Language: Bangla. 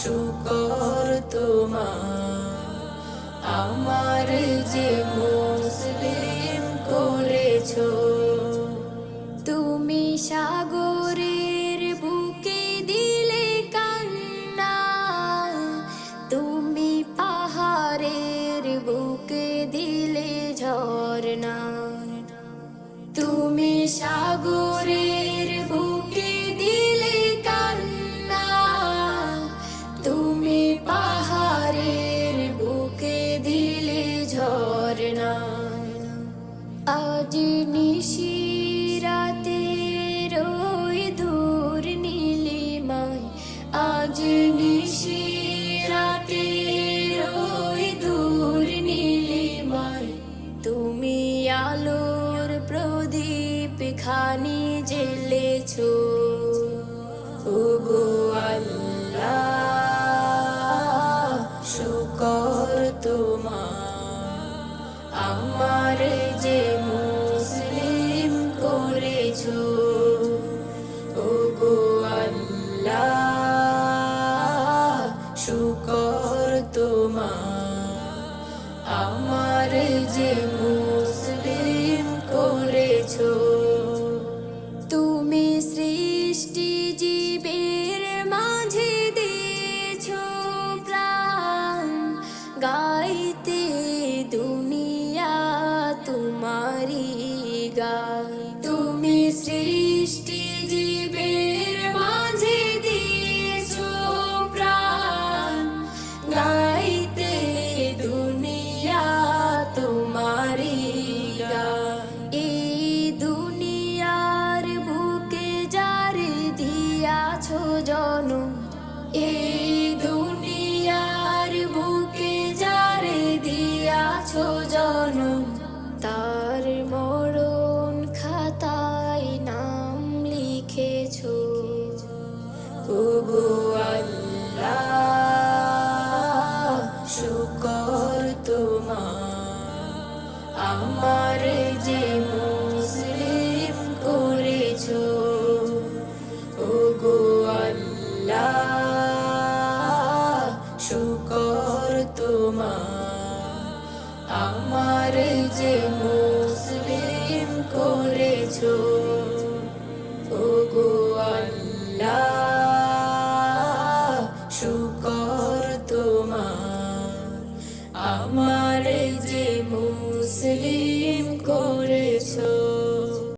শুকর তোমার, আমার যে মুসলিম করেছো। তুমি সাগরের বুকে দিলে কান্না, তুমি পাহাড়ের বুকে দিলে ঝরনা। তুমি সাগরের বুকে দিলে কান্না, তুমি পাহাড়ের বুকে দিলে ঝরনা। আজ নিশিরাতে রই দূর নীলিমায়, আজ নিশিরাতে রই দূর নীলিমায়, তুমি আলোর প্রদীপ খানি জ্বেলেছো। ওগো আল্লাহ, শুকর তোমার, আমার যে মুসলিম করেছো। ওগো আল্লাহ, শুকর তোমার, আমার যে মুসলিম করেছো। তুমি সৃষ্টি জীবের মাঝে দিয়েছো প্রাণ, গাইতে দুনিয়া তোমারি গান। তুমি সৃষ্টি জীবের মাঝে দিয়েছো প্রাণ, গাইতে দুনিয়া তোমারি গান। এই দুনিয়ার বুকে যারে দিয়াছো জনম, এই দুনিয়ার বুকে যারে দিয়াছো জনম, তার মরণ খাতায় নাম লিখেছো। ওগো আল্লাহ, শুকর তোমার, আমার যে মুসলিম করেছো। ওগো আল্লাহ, শুকর তোমার, আমার যে মুসলিম করেছো।